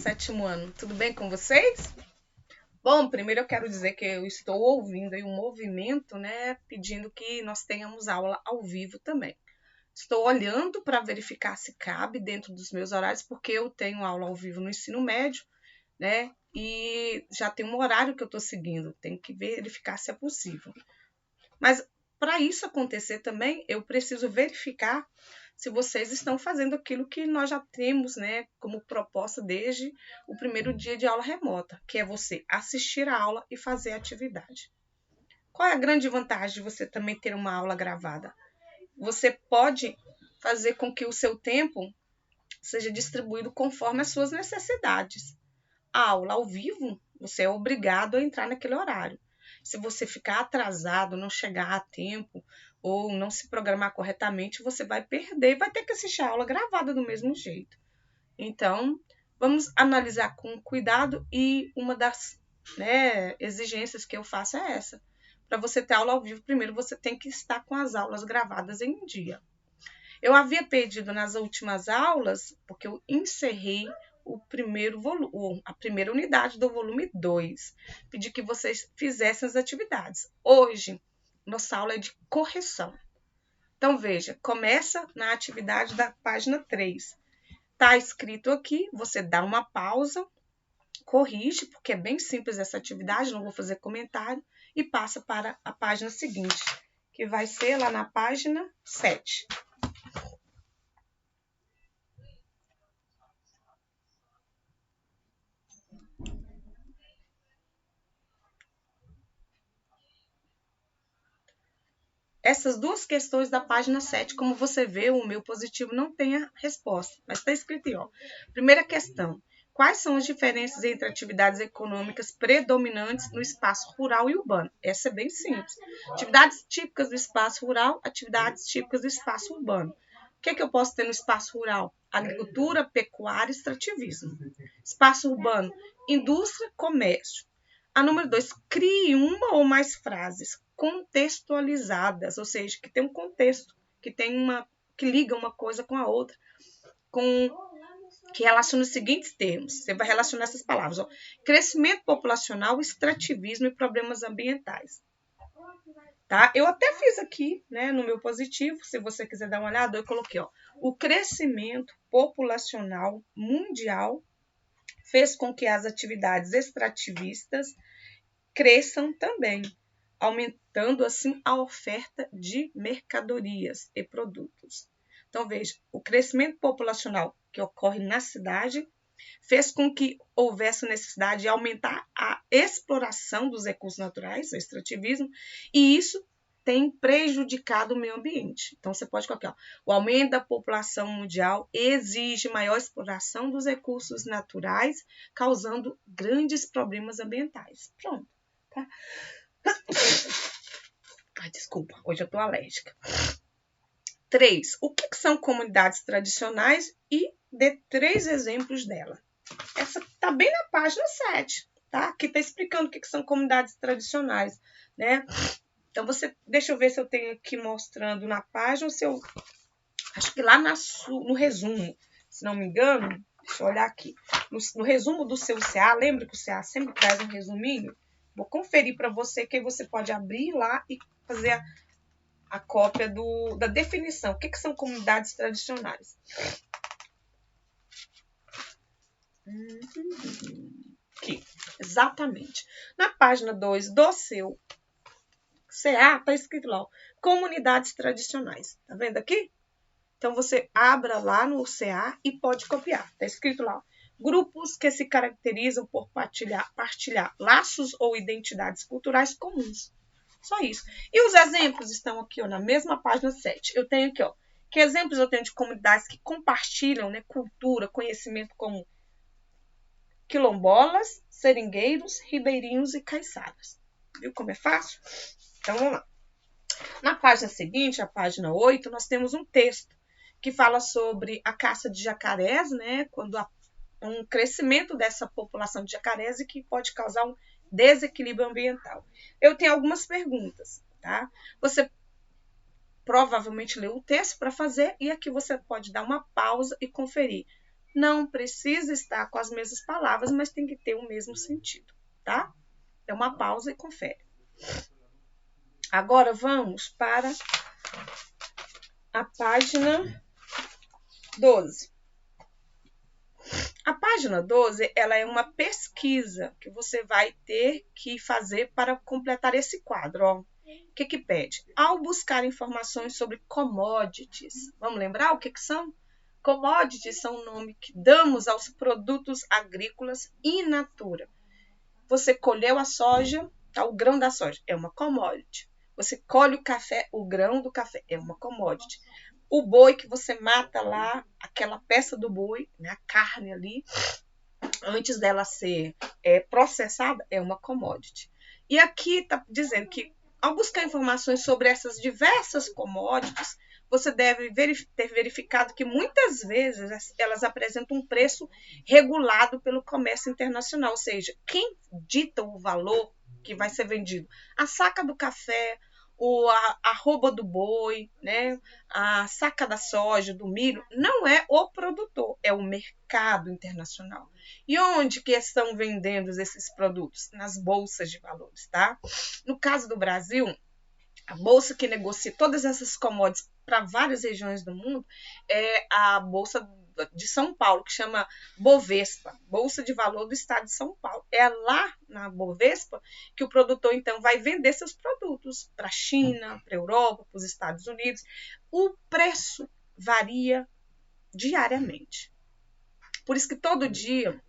7º ano. Tudo bem com vocês? Bom, primeiro eu quero dizer que eu estou ouvindo aí um movimento, né, pedindo que nós tenhamos aula ao vivo também. Estou olhando para verificar se cabe dentro dos meus horários, porque eu tenho aula ao vivo no ensino médio, né, e já tem um horário que eu estou seguindo. Tenho que verificar se é possível. Mas para isso acontecer também, eu preciso verificar se vocês estão fazendo aquilo que nós já temos, né, como proposta desde o primeiro dia de aula remota, que é você assistir a aula e fazer a atividade. Qual é a grande vantagem de você também ter uma aula gravada? Você pode fazer com que o seu tempo seja distribuído conforme as suas necessidades. A aula ao vivo, você é obrigado a entrar naquele horário. Se você ficar atrasado, não chegar a tempo ou não se programar corretamente, você vai perder e vai ter que assistir a aula gravada do mesmo jeito. Então, vamos analisar com cuidado e uma das exigências que eu faço é essa. Para você ter aula ao vivo, primeiro você tem que estar com as aulas gravadas em um dia. Eu havia pedido nas últimas aulas, porque eu encerrei a primeira unidade do volume 2. Pedi que vocês fizessem as atividades. Hoje, nossa aula é de correção. Então, veja, começa na atividade da página 3. Está escrito aqui, você dá uma pausa, corrige, porque é bem simples essa atividade, não vou fazer comentário, e passa para a página seguinte, que vai ser lá na página 7. Essas duas questões da página 7, como você vê, o meu positivo não tem a resposta, mas está escrito aí, ó. Primeira questão, quais são as diferenças entre atividades econômicas predominantes no espaço rural e urbano? Essa é bem simples. Atividades típicas do espaço rural, atividades típicas do espaço urbano. O que é que eu posso ter no espaço rural? Agricultura, pecuária, extrativismo. Espaço urbano, indústria, comércio. A número 2, crie uma ou mais frases contextualizadas, ou seja, que tem um contexto, que liga uma coisa com a outra, que relaciona os seguintes termos. Você vai relacionar essas palavras, ó. Crescimento populacional, extrativismo e problemas ambientais. Tá? Eu até fiz aqui, né, no meu positivo, se você quiser dar uma olhada, eu coloquei, ó, o crescimento populacional mundial fez com que as atividades extrativistas cresçam também, aumentando assim a oferta de mercadorias e produtos. Então, veja, o crescimento populacional que ocorre na cidade fez com que houvesse necessidade de aumentar a exploração dos recursos naturais, o extrativismo, e isso tem prejudicado o meio ambiente. Então, você pode colocar, ó, o aumento da população mundial exige maior exploração dos recursos naturais, causando grandes problemas ambientais. Pronto. Tá? Ai, desculpa, hoje eu tô alérgica. 3. O que são comunidades tradicionais e dê 3 exemplos dela. Essa tá bem na página 7, tá? Aqui tá explicando o que são comunidades tradicionais, né? Então, deixa eu ver se eu tenho aqui mostrando na página ou se eu... Acho que lá no resumo, se não me engano, deixa eu olhar aqui. No resumo do seu CA, lembra que o CA sempre traz um resuminho? Vou conferir para você, que aí você pode abrir lá e fazer a cópia da definição. O que são comunidades tradicionais? Aqui, exatamente. Na página 2 do seu CA, está escrito lá, ó, comunidades tradicionais. Tá vendo aqui? Então, você abra lá no CA e pode copiar. Está escrito lá, ó, grupos que se caracterizam por partilhar laços ou identidades culturais comuns. Só isso. E os exemplos estão aqui, ó, na mesma página 7. Eu tenho aqui, ó, que exemplos eu tenho de comunidades que compartilham, né, cultura, conhecimento, como quilombolas, seringueiros, ribeirinhos e caiçaras. Viu como é fácil? Então, vamos lá. Na página seguinte, a página 8, nós temos um texto que fala sobre a caça de jacarés, né, quando há um crescimento dessa população de jacarés e que pode causar um desequilíbrio ambiental. Eu tenho algumas perguntas, tá? Você provavelmente leu o texto para fazer e aqui você pode dar uma pausa e conferir. Não precisa estar com as mesmas palavras, mas tem que ter o mesmo sentido, tá? É uma pausa e confere. Agora vamos para a página 12. A página 12, ela é uma pesquisa que você vai ter que fazer para completar esse quadro. Ó. O que pede? Ao buscar informações sobre commodities, vamos lembrar o que são? Commodities são o nome que damos aos produtos agrícolas in natura. Você colheu a soja, tá? O grão da soja é uma commodity. Você colhe o café, o grão do café é uma commodity. O boi que você mata lá, aquela peça do boi, né, a carne ali, antes dela ser processada, é uma commodity. E aqui está dizendo que, ao buscar informações sobre essas diversas commodities, você deve ter verificado que muitas vezes elas apresentam um preço regulado pelo comércio internacional, ou seja, quem dita o valor que vai ser vendido? A saca do café, a arroba do boi, né? A saca da soja, do milho, não é o produtor, é o mercado internacional. E onde que estão vendendo esses produtos? Nas bolsas de valores, tá? No caso do Brasil, a bolsa que negocia todas essas commodities para várias regiões do mundo é a Bolsa de São Paulo, que chama Bovespa, Bolsa de Valor do Estado de São Paulo. É lá na Bovespa que o produtor, então, vai vender seus produtos para a China, para a Europa, para os Estados Unidos. O preço varia diariamente. Por isso que todo dia,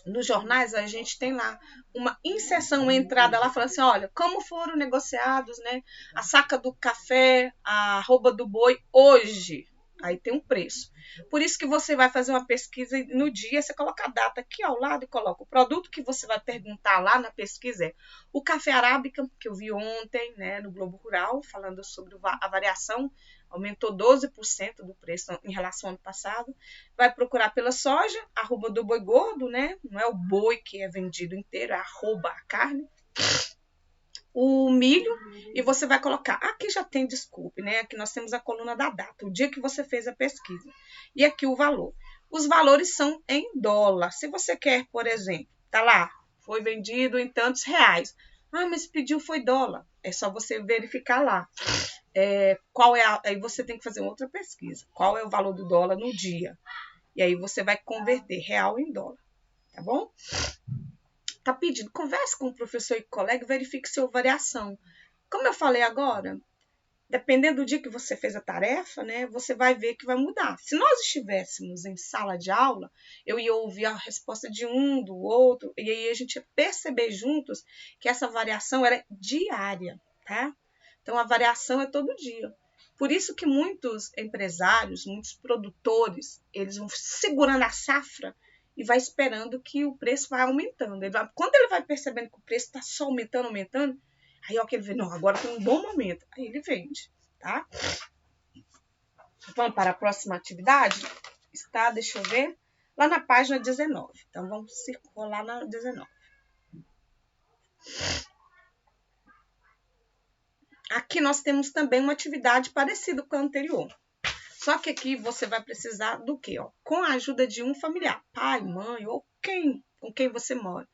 nos jornais, a gente tem lá uma inserção, uma entrada lá, falando assim, olha, como foram negociados, né, a saca do café, a arroba do boi hoje. Aí tem um preço. Por isso que você vai fazer uma pesquisa e no dia você coloca a data aqui ao lado e coloca o produto que você vai perguntar lá na pesquisa é o café arábica, que eu vi ontem, né, no Globo Rural, falando sobre a variação, aumentou 12% do preço em relação ao ano passado. Vai procurar pela soja, arroba do boi gordo, né? Não é o boi que é vendido inteiro, é arroba a carne. O milho, e você vai colocar, aqui já tem, desculpe, né? Aqui nós temos a coluna da data, o dia que você fez a pesquisa. E aqui o valor. Os valores são em dólar. Se você quer, por exemplo, tá lá, foi vendido em tantos reais. Ah, mas pediu foi dólar. É só você verificar lá. Aí você tem que fazer outra pesquisa. Qual é o valor do dólar no dia? E aí você vai converter real em dólar. Tá bom? Tá pedindo, converse com o professor e colega e verifique se houve variação. Como eu falei agora, dependendo do dia que você fez a tarefa, né, você vai ver que vai mudar. Se nós estivéssemos em sala de aula, eu ia ouvir a resposta de um, do outro, e aí a gente ia perceber juntos que essa variação era diária, tá? Então, a variação é todo dia. Por isso que muitos empresários, muitos produtores, eles vão segurando a safra e vai esperando que o preço vai aumentando. Quando ele vai percebendo que o preço está só aumentando, aí ó, que ele vê, não, agora tem um bom momento. Aí ele vende, tá? Vamos para a próxima atividade? Está, deixa eu ver, lá na página 19. Então, vamos circular na 19. Aqui nós temos também uma atividade parecida com a anterior. Só que aqui você vai precisar do quê? Ó? Com a ajuda de um familiar, pai, mãe ou com quem você mora.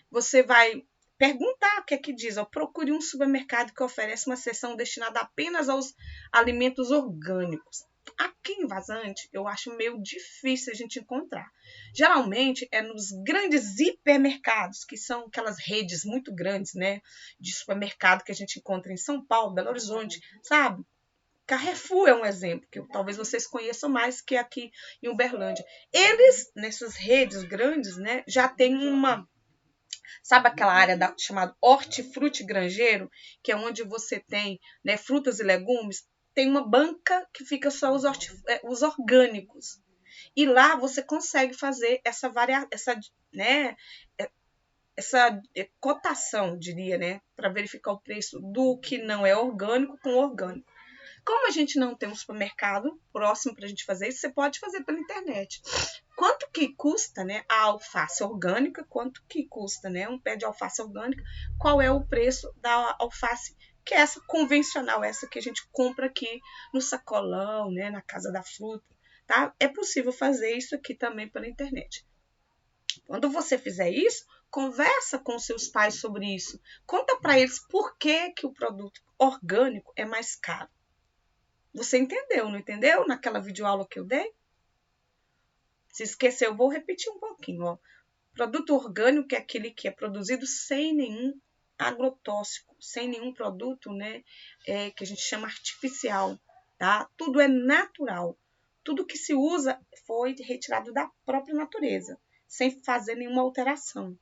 Você vai perguntar o que é que diz. Ó, procure um supermercado que oferece uma seção destinada apenas aos alimentos orgânicos. Aqui em Vazante, eu acho meio difícil a gente encontrar. Geralmente é nos grandes hipermercados, que são aquelas redes muito grandes, né, de supermercado que a gente encontra em São Paulo, Belo Horizonte, sabe? Carrefour é um exemplo, que talvez vocês conheçam mais que aqui em Uberlândia. Eles, nessas redes grandes, né, já tem sabe aquela área chamada hortifruti granjeiro, que é onde você tem, né, frutas e legumes? Tem uma banca que fica só os orgânicos. E lá você consegue fazer essa cotação, diria, né, para verificar o preço do que não é orgânico com orgânico. Como a gente não tem um supermercado próximo para a gente fazer isso, você pode fazer pela internet. Quanto que custa, né, a alface orgânica, quanto que custa, né, um pé de alface orgânica, qual é o preço da alface, que é essa convencional, essa que a gente compra aqui no sacolão, né, na Casa da Fruta. tá? É possível fazer isso aqui também pela internet. Quando você fizer isso, conversa com seus pais sobre isso. Conta para eles por que o produto orgânico é mais caro. Você entendeu, não entendeu? Naquela videoaula que eu dei? Se esqueceu, eu vou repetir um pouquinho. Ó. Produto orgânico é aquele que é produzido sem nenhum agrotóxico, sem nenhum produto, né, que a gente chama artificial. Tá? Tudo é natural. Tudo que se usa foi retirado da própria natureza, sem fazer nenhuma alteração.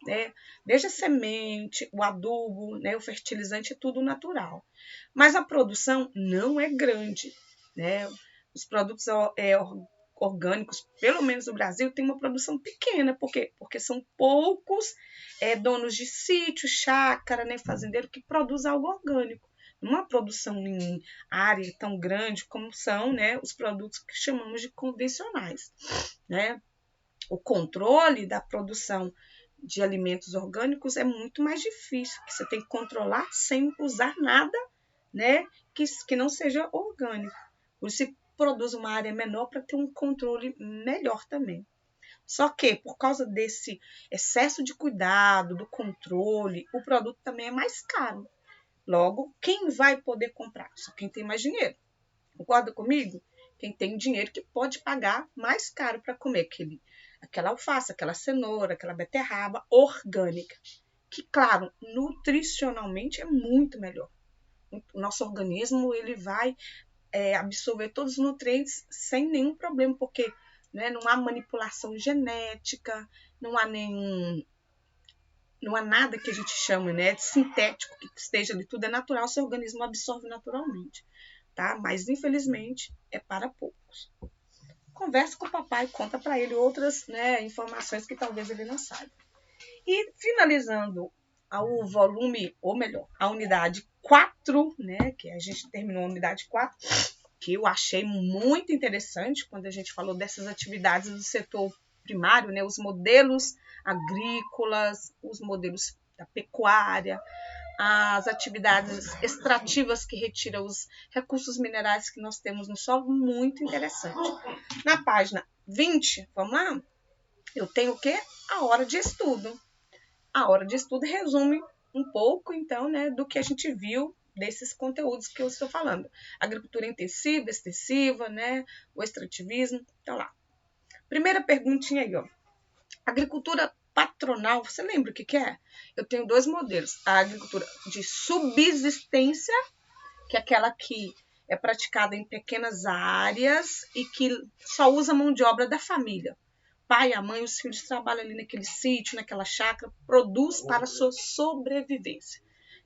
Né? Desde a semente, o adubo, né, o fertilizante, é tudo natural. Mas a produção não é grande. Né? Os produtos orgânicos, pelo menos no Brasil, tem uma produção pequena. Por quê? Porque são poucos donos de sítio, chácara, né, fazendeiro, que produzem algo orgânico. Uma produção em área tão grande como são, né, os produtos que chamamos de convencionais. Né? O controle da produção de alimentos orgânicos é muito mais difícil, que você tem que controlar sem usar nada, né, que não seja orgânico. Por isso se produz uma área menor para ter um controle melhor também. Só que, por causa desse excesso de cuidado, do controle, o produto também é mais caro. Logo, quem vai poder comprar? Só quem tem mais dinheiro. Concorda comigo? Quem tem dinheiro que pode pagar mais caro para comer aquela alface, aquela cenoura, aquela beterraba orgânica. Que, claro, nutricionalmente é muito melhor. O nosso organismo ele vai absorver todos os nutrientes sem nenhum problema, porque né, não há manipulação genética, não há nada que a gente chama, né, de sintético que esteja ali, tudo é natural, seu organismo absorve naturalmente, tá? Mas infelizmente é para poucos. Converse com o papai, conta para ele outras, né, informações que talvez ele não saiba. E finalizando o volume, ou melhor, a unidade 4, né, que a gente terminou a unidade 4, que eu achei muito interessante quando a gente falou dessas atividades do setor primário, né, os modelos agrícolas, os modelos da pecuária, as atividades extrativas que retiram os recursos minerais que nós temos no solo, muito interessante. Na página 20, vamos lá? Eu tenho o quê? A hora de estudo. A hora de estudo resume um pouco, então, né, do que a gente viu desses conteúdos que eu estou falando. Agricultura intensiva, extensiva, né, o extrativismo, então lá. Primeira perguntinha aí, ó. Agricultura patronal, você lembra o que é? Eu tenho dois modelos. A agricultura de subsistência, que é aquela que é praticada em pequenas áreas e que só usa mão de obra da família. Pai, a mãe, os filhos trabalham ali naquele sítio, naquela chácara, produz para a sua sobrevivência.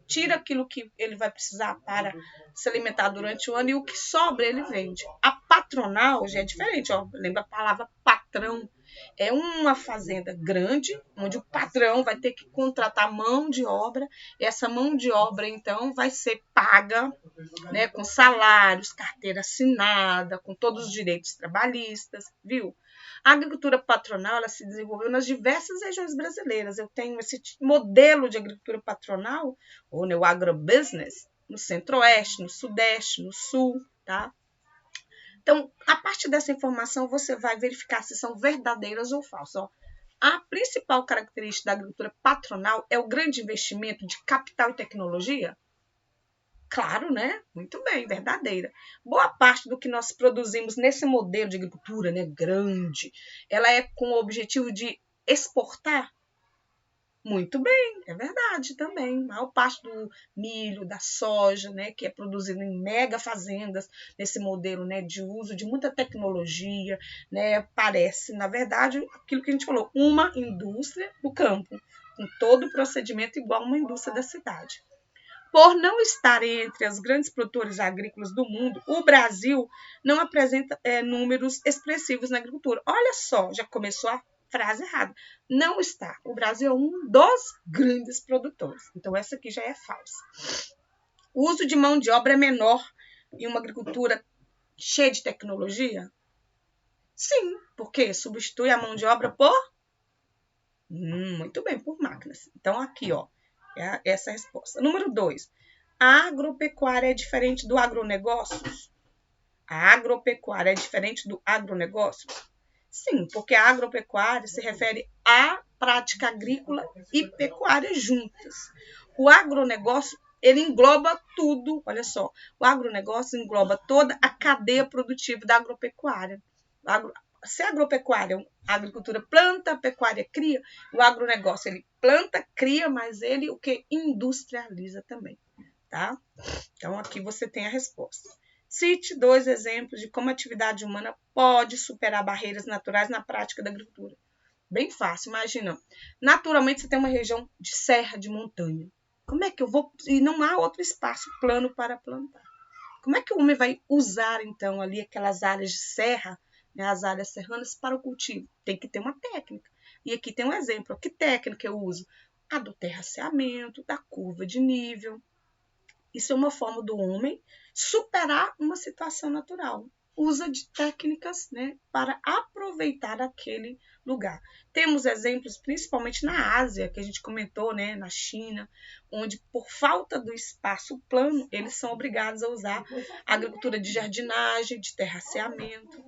Tira aquilo que ele vai precisar para se alimentar durante o ano e o que sobra ele vende. A patronal já é diferente, ó. Lembra a palavra patrão? É uma fazenda grande, onde o patrão vai ter que contratar mão de obra. E essa mão de obra, então, vai ser paga, né, com salários, carteira assinada, com todos os direitos trabalhistas, viu? A agricultura patronal ela se desenvolveu nas diversas regiões brasileiras. Eu tenho esse modelo de agricultura patronal, ou no agrobusiness, no centro-oeste, no sudeste, no sul, tá? Então, a partir dessa informação, você vai verificar se são verdadeiras ou falsas. Ó, a principal característica da agricultura patronal é o grande investimento de capital e tecnologia? Claro, né? Muito bem, verdadeira. Boa parte do que nós produzimos nesse modelo de agricultura, né, grande, ela é com o objetivo de exportar? Muito bem, é verdade também. A maior parte do milho, da soja, né, que é produzido em mega fazendas, nesse modelo, né, de uso de muita tecnologia, né, parece, na verdade, aquilo que a gente falou, uma indústria do campo, com todo o procedimento igual a uma indústria da cidade. Por não estar entre os grandes produtores agrícolas do mundo, o Brasil não apresenta números expressivos na agricultura. Olha só, já começou a frase errada. Não está. O Brasil é um dos grandes produtores. Então, essa aqui já é falsa. O uso de mão de obra é menor em uma agricultura cheia de tecnologia? Sim, porque substitui a mão de obra por? Muito bem, por máquinas. Então, aqui, ó, é essa a resposta. Número 2. A agropecuária é diferente do agronegócio? A agropecuária é diferente do agronegócio? Sim, porque a agropecuária se refere à prática agrícola e pecuária juntas. O agronegócio, ele engloba tudo, olha só, o agronegócio engloba toda a cadeia produtiva da agropecuária. Se a agropecuária, a agricultura planta, a pecuária cria, o agronegócio, ele planta, cria, mas ele o que industrializa também, tá? Então, aqui você tem a resposta. Cite 2 exemplos de como a atividade humana pode superar barreiras naturais na prática da agricultura. Bem fácil, imagina. Naturalmente, você tem uma região de serra, de montanha. Como é que eu vou... E não há outro espaço plano para plantar. Como é que o homem vai usar, então, ali aquelas áreas de serra, né, as áreas serranas, para o cultivo? Tem que ter uma técnica. E aqui tem um exemplo. Que técnica eu uso? A do terraceamento, da curva de nível. Isso é uma forma do homem superar uma situação natural. Usa de técnicas, né, para aproveitar aquele lugar. Temos exemplos principalmente na Ásia, que a gente comentou, né, na China, onde por falta do espaço plano, eles são obrigados a usar a agricultura de jardinagem, de terraceamento.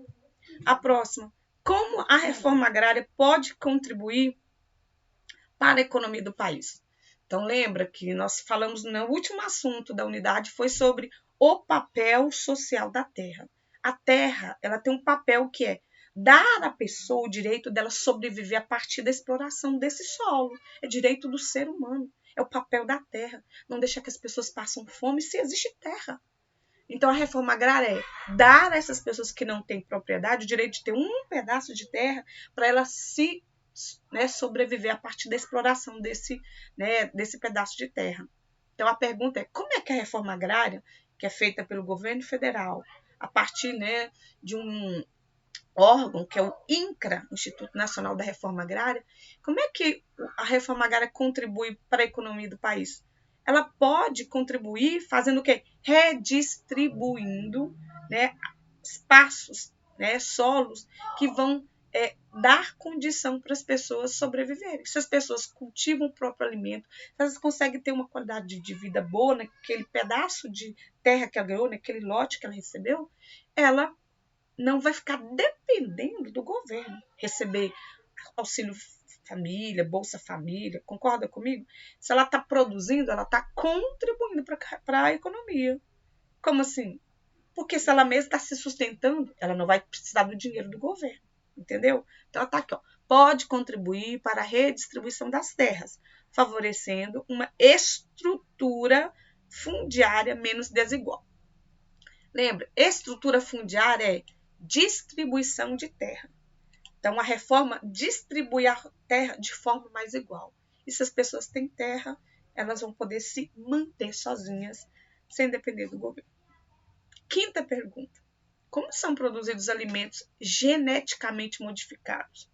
A próxima, como a reforma agrária pode contribuir para a economia do país? Então, lembra que nós falamos no último assunto da unidade foi sobre o papel social da terra. A terra, ela tem um papel que é dar à pessoa o direito dela sobreviver a partir da exploração desse solo. É direito do ser humano. É o papel da terra. Não deixar que as pessoas passem fome se existe terra. Então, a reforma agrária é dar a essas pessoas que não têm propriedade o direito de ter um pedaço de terra para ela se, né, sobreviver a partir da exploração desse pedaço de terra. Então, a pergunta é, como é que a reforma agrária, que é feita pelo governo federal, a partir, né, de um órgão, que é o INCRA, Instituto Nacional da Reforma Agrária, como é que a reforma agrária contribui para a economia do país? Ela pode contribuir fazendo o quê? Redistribuindo, né, espaços, né, solos que vão dar condição para as pessoas sobreviverem. Se as pessoas cultivam o próprio alimento, se elas conseguem ter uma qualidade de vida boa naquele pedaço de terra que ela ganhou, naquele lote que ela recebeu, ela não vai ficar dependendo do governo receber auxílio família, Bolsa Família, concorda comigo? Se ela está produzindo, ela está contribuindo para a economia. Como assim? Porque se ela mesma está se sustentando, ela não vai precisar do dinheiro do governo, entendeu? Então, ela está aqui, ó. Pode contribuir para a redistribuição das terras, favorecendo uma estrutura fundiária menos desigual. Lembra, estrutura fundiária é distribuição de terra. Então, a reforma distribui a terra de forma mais igual. E se as pessoas têm terra, elas vão poder se manter sozinhas, sem depender do governo. Quinta pergunta. Como são produzidos alimentos geneticamente modificados?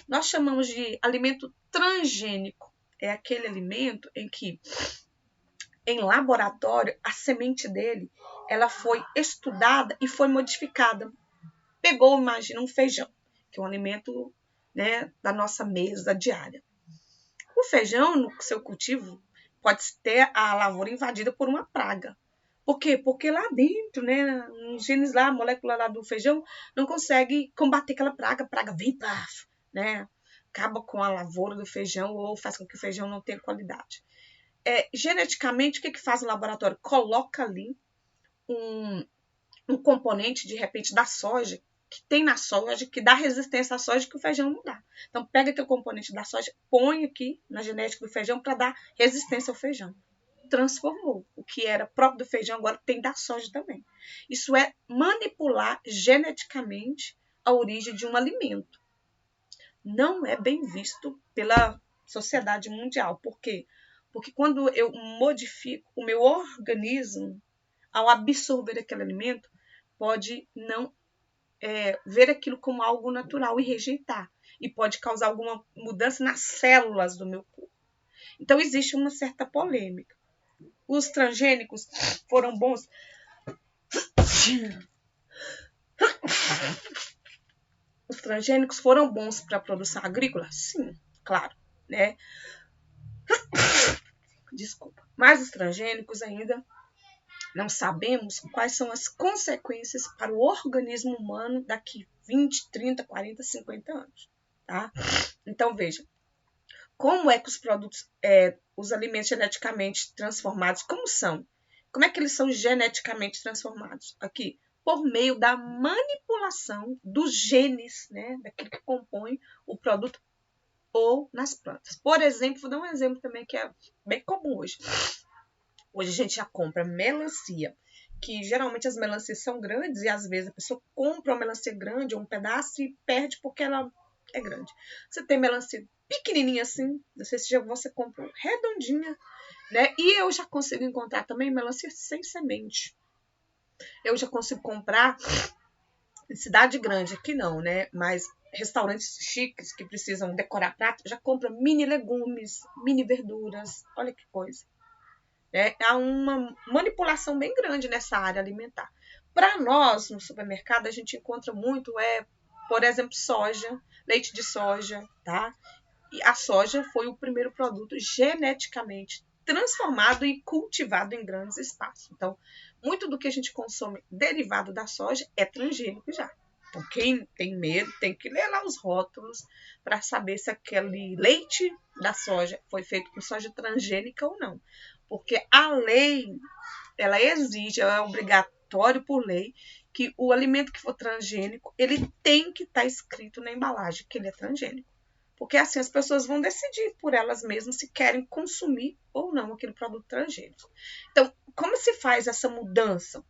Nós chamamos de alimento transgênico. É aquele alimento em que, em laboratório, a semente dele ela foi estudada e foi modificada. Pegou, imagina, um feijão, que é um alimento, né, da nossa mesa diária. O feijão, no seu cultivo, pode ter a lavoura invadida por uma praga. Por quê? Porque lá dentro, né, nos genes lá, a molécula lá do feijão, não consegue combater aquela praga. A praga vem, paf, né, acaba com a lavoura do feijão ou faz com que o feijão não tenha qualidade. Geneticamente, o que faz o laboratório? Coloca ali um componente, de repente, da soja, que tem na soja, que dá resistência à soja que o feijão não dá. Então, pega aquele componente da soja, põe aqui na genética do feijão para dar resistência ao feijão. Transformou. O que era próprio do feijão agora tem da soja também. Isso é manipular geneticamente a origem de um alimento. Não é bem visto pela sociedade mundial. Por quê? Porque quando eu modifico o meu organismo, ao absorver aquele alimento, pode não ver aquilo como algo natural e rejeitar. E pode causar alguma mudança nas células do meu corpo. Então, existe uma certa polêmica. Os transgênicos foram bons. Os transgênicos foram bons para a produção agrícola? Sim, claro, né? Desculpa. Mas os transgênicos ainda Não sabemos quais são as consequências para o organismo humano daqui 20, 30, 40, 50 anos. Tá? Então, veja, como é que os produtos, os alimentos geneticamente transformados, como são? Como é que eles são geneticamente transformados? Aqui, por meio da manipulação dos genes, né, daquilo que compõe o produto ou nas plantas. Por exemplo, vou dar um exemplo também que é bem comum hoje. Hoje a gente já compra melancia, que geralmente as melancias são grandes e às vezes a pessoa compra uma melancia grande ou um pedaço e perde porque ela é grande. Você tem melancia pequenininha assim, não sei se você compra redondinha, né? E eu já consigo encontrar também melancia sem semente. Eu já consigo comprar em cidade grande, aqui não, né? Mas restaurantes chiques que precisam decorar prato, já compra mini legumes, mini verduras. Olha que coisa. Há uma manipulação bem grande nessa área alimentar. Para nós, no supermercado, a gente encontra muito, por exemplo, soja, leite de soja, tá? E a soja foi o primeiro produto geneticamente transformado e cultivado em grandes espaços. Então, muito do que a gente consome derivado da soja é transgênico já. Então, quem tem medo tem que ler lá os rótulos para saber se aquele leite da soja foi feito com soja transgênica ou não. Porque a lei, ela exige, é obrigatório por lei, que o alimento que for transgênico, ele tem que estar escrito na embalagem que ele é transgênico. Porque assim as pessoas vão decidir por elas mesmas se querem consumir ou não aquele produto transgênico. Então, como se faz essa mudança?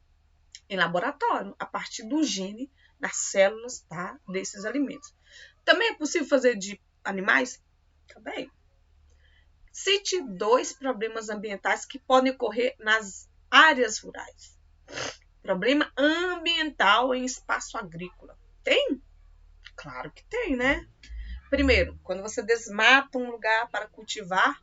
Em laboratório, a partir do gene nas células, tá, desses alimentos. Também é possível fazer de animais? Também. Cite 2 problemas ambientais que podem ocorrer nas áreas rurais. Problema ambiental em espaço agrícola. Tem? Claro que tem, né? Primeiro, quando você desmata um lugar para cultivar,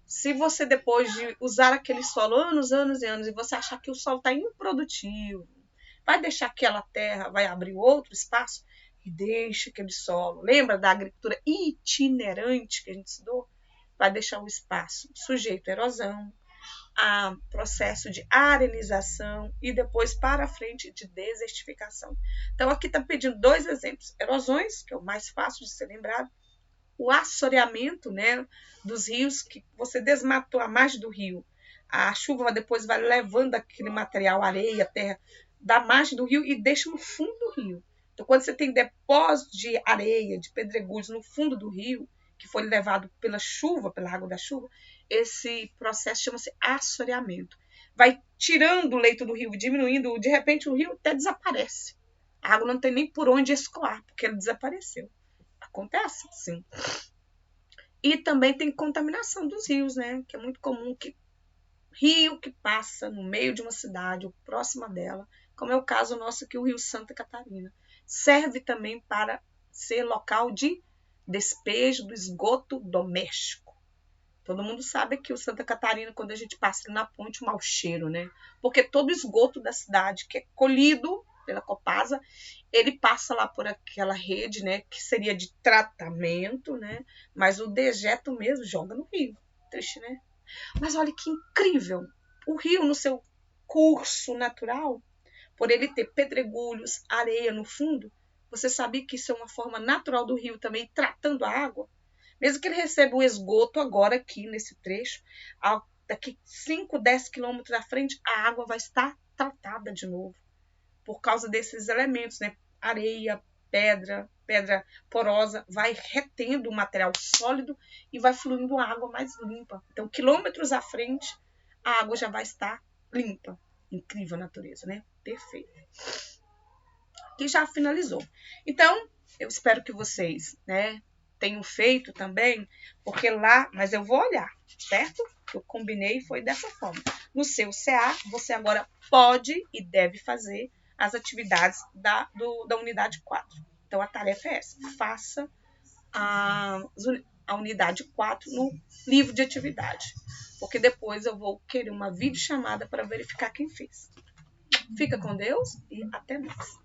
se você depois de usar aquele solo anos, anos e anos, e você achar que o solo está improdutivo, vai deixar aquela terra, vai abrir outro espaço e deixa aquele solo. Lembra da agricultura itinerante que a gente estudou? Vai deixar o espaço sujeito à erosão, a processo de arenização e depois para frente de desertificação. Então aqui está pedindo 2 exemplos. Erosões, que é o mais fácil de ser lembrado, o assoreamento, né, dos rios, que você desmatou a margem do rio. A chuva depois vai levando aquele material, areia, terra, da margem do rio e deixa no fundo do rio. Então, quando você tem depósito de areia, de pedregulhos no fundo do rio, que foi levado pela chuva, pela água da chuva, esse processo chama-se assoreamento. Vai tirando o leito do rio, diminuindo, de repente o rio até desaparece. A água não tem nem por onde escoar, porque ele desapareceu. Acontece, sim. E também tem contaminação dos rios, né? Que é muito comum que rio que passa no meio de uma cidade ou próxima dela, como é o caso nosso aqui, o Rio Santa Catarina, serve também para ser local de despejo do esgoto doméstico. Todo mundo sabe que o Santa Catarina, quando a gente passa na ponte, o mau cheiro, né? Porque todo o esgoto da cidade que é colhido pela Copasa, ele passa lá por aquela rede, né, que seria de tratamento, né, mas o dejeto mesmo joga no rio. Triste, né? Mas olha que incrível! O rio, no seu curso natural, por ele ter pedregulhos, areia no fundo, você sabia que isso é uma forma natural do rio também tratando a água? Mesmo que ele receba o esgoto agora aqui nesse trecho, daqui 5, 10 quilômetros à frente, a água vai estar tratada de novo por causa desses elementos, né? Areia, pedra porosa, vai retendo o material sólido e vai fluindo água mais limpa. Então, quilômetros à frente, a água já vai estar limpa. Incrível a natureza, né? Perfeito. Aqui já finalizou. Então, eu espero que vocês, né, tenham feito também, porque lá, mas eu vou olhar, certo? Eu combinei e foi dessa forma. No seu CA, você agora pode e deve fazer as atividades da unidade 4. Então, a tarefa é essa. Faça a unidade 4 no livro de atividade. Porque depois eu vou querer uma videochamada para verificar quem fez. Fica com Deus e até mais.